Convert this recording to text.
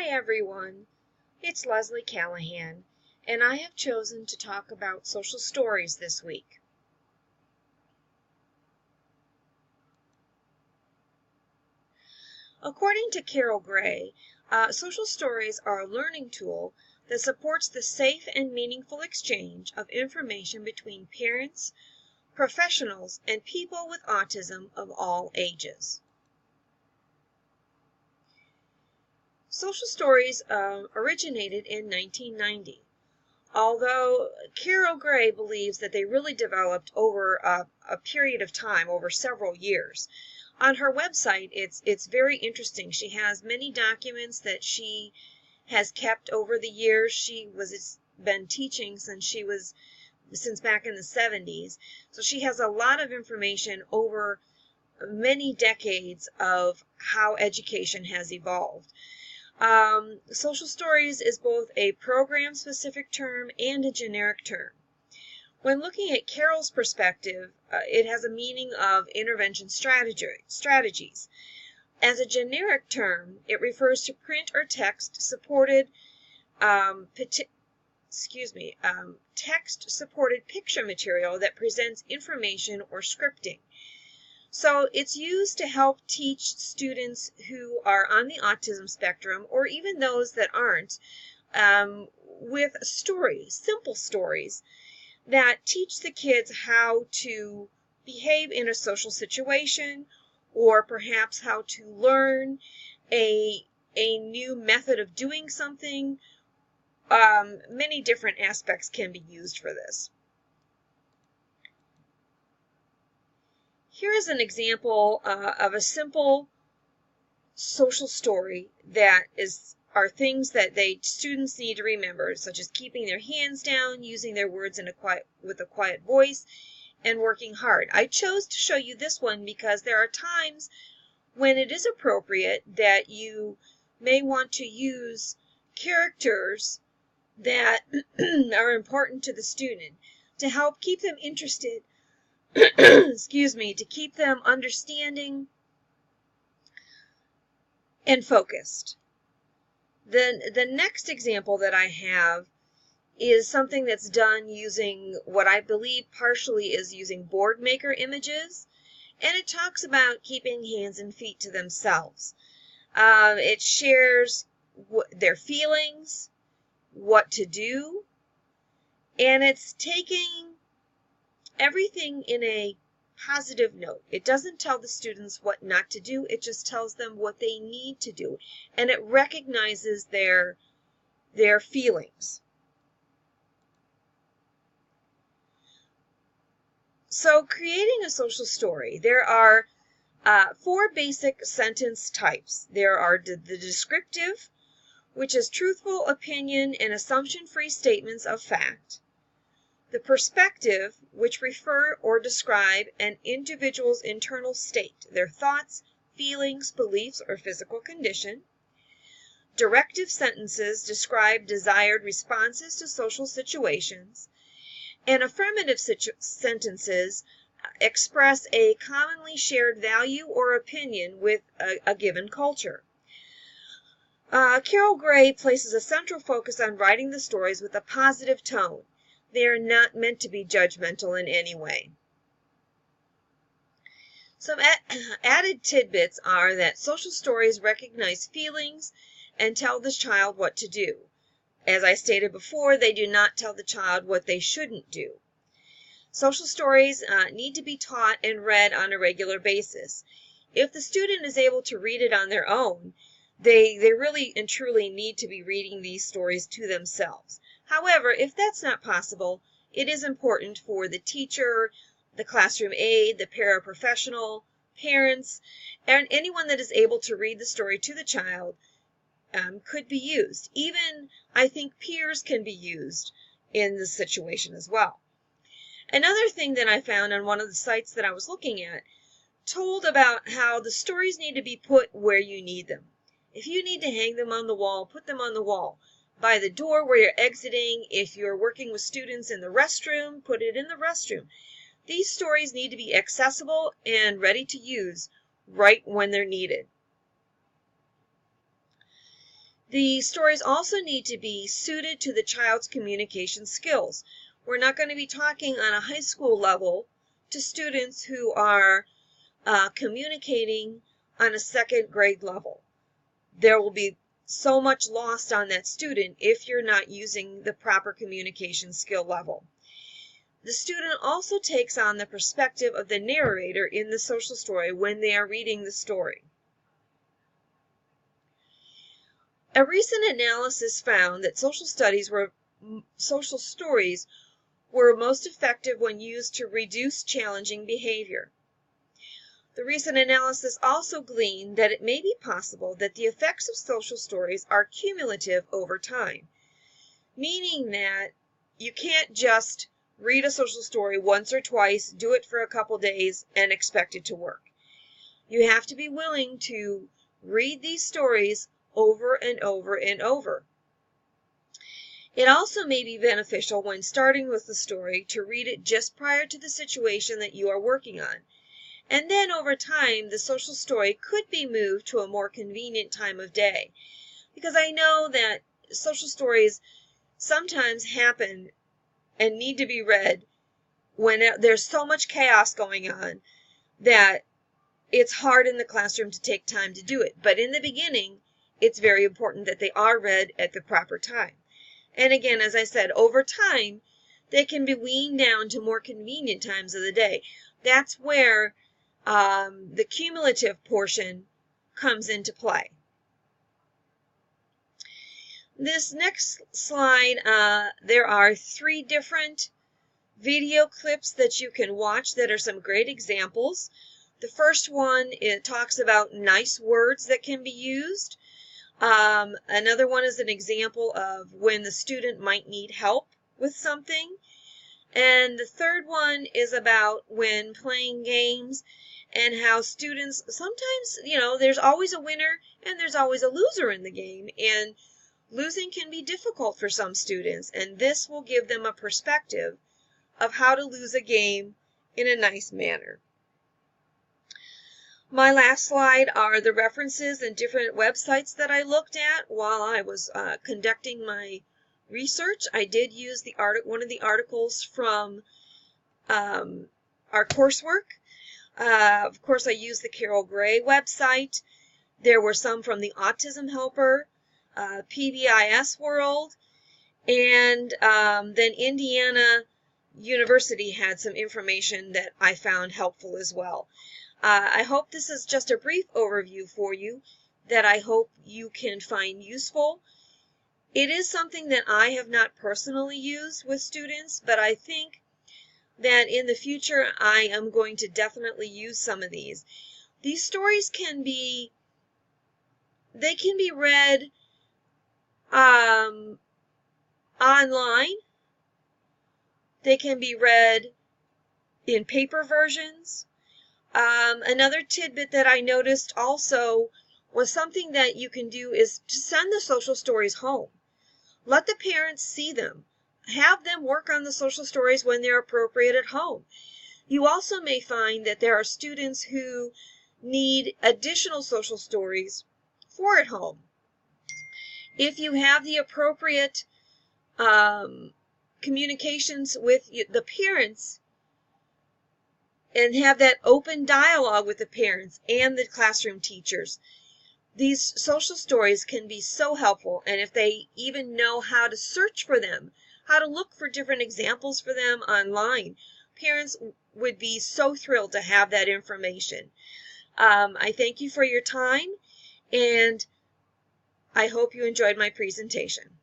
Hi everyone, it's Leslie Callahan, and I have chosen to talk about social stories this week. According to Carol Gray, social stories are a learning tool that supports the safe and meaningful exchange of information between parents, professionals, and people with autism of all ages. Social stories originated in 1990, although Carol Gray believes that they really developed over a period of time, over several years. On her website, it's very interesting. She has many documents that she has kept over the years. She was been teaching since back in the 70s, so she has a lot of information over many decades of how education has evolved. Social stories is both a program-specific term and a generic term. When looking at Carol's perspective, it has a meaning of intervention strategies. As a generic term, it refers to print or text-supported text-supported picture material that presents information or scripting. So it's used to help teach students who are on the autism spectrum, or even those that aren't, with stories, simple stories, that teach the kids how to behave in a social situation, or perhaps how to learn a new method of doing something. Many different aspects can be used for this. Here is an example of a simple social story that are things that students need to remember, such as keeping their hands down, using their words with a quiet voice, and working hard. I chose to show you this one because there are times when it is appropriate that you may want to use characters that are important to the student to help keep them interested, to keep them understanding and focused. The next example that I have is something that's done using what I believe partially is using board maker images, and it talks about keeping hands and feet to themselves. It shares their feelings, what to do, and it's taking everything in a positive note. It doesn't tell the students what not to do, it just tells them what they need to do, and it recognizes their feelings. So creating a social story, there are 4 basic sentence types. There are the descriptive, which is truthful opinion and assumption-free statements of fact. The perspective, which refer or describe an individual's internal state, their thoughts, feelings, beliefs, or physical condition. Directive sentences describe desired responses to social situations. And affirmative sentences express a commonly shared value or opinion with a given culture. Carol Gray places a central focus on writing the stories with a positive tone. They are not meant to be judgmental in any way. Some added tidbits are that social stories recognize feelings and tell the child what to do. As I stated before, they do not tell the child what they shouldn't do. Social stories need to be taught and read on a regular basis. If the student is able to read it on their own, they really and truly need to be reading these stories to themselves. However, if that's not possible, it is important for the teacher, the classroom aide, the paraprofessional, parents, and anyone that is able to read the story to the child could be used. Even, I think, peers can be used in this situation as well. Another thing that I found on one of the sites that I was looking at told about how the stories need to be put where you need them. If you need to hang them on the wall, put them on the wall. By the door where you're exiting, if you're working with students in the restroom, put it in the restroom. These stories need to be accessible and ready to use right when they're needed. The stories also need to be suited to the child's communication skills. We're not going to be talking on a high school level to students who are communicating on a second grade level. There will be so much lost on that student if you're not using the proper communication skill level. The student also takes on the perspective of the narrator in the social story when they are reading the story. A recent analysis found that social stories were most effective when used to reduce challenging behavior. The recent analysis also gleaned that it may be possible that the effects of social stories are cumulative over time, meaning that you can't just read a social story once or twice, do it for a couple days, and expect it to work. You have to be willing to read these stories over and over and over. It also may be beneficial when starting with the story to read it just prior to the situation that you are working on. And then over time, the social story could be moved to a more convenient time of day. Because I know that social stories sometimes happen and need to be read when there's so much chaos going on that it's hard in the classroom to take time to do it. But in the beginning, it's very important that they are read at the proper time. And again, as I said, over time, they can be weaned down to more convenient times of the day. That's where the cumulative portion comes into play. This next slide, there are 3 different video clips that you can watch that are some great examples. The first one, it talks about nice words that can be used. Another one is an example of when the student might need help with something. And the third one is about when playing games and how students sometimes, there's always a winner and there's always a loser in the game. And losing can be difficult for some students. And this will give them a perspective of how to lose a game in a nice manner. My last slide are the references and different websites that I looked at while I was conducting my research. I did use one of the articles from our coursework. Of course, I used the Carol Gray website. There were some from the Autism Helper, PBIS World, and then Indiana University had some information that I found helpful as well. I hope this is just a brief overview for you that I hope you can find useful. It is something that I have not personally used with students, but I think that in the future I am going to definitely use some of these. These stories can be read online. They can be read in paper versions. Another tidbit that I noticed also was something that you can do is to send the social stories home. Let the parents see them. Have them work on the social stories when they're appropriate at home. You also may find that there are students who need additional social stories for at home. If you have the appropriate communications with the parents and have that open dialogue with the parents and the classroom teachers, these social stories can be so helpful. And if they even know how to search for them, how to look for different examples for them online, parents would be so thrilled to have that information. I thank you for your time, and I hope you enjoyed my presentation.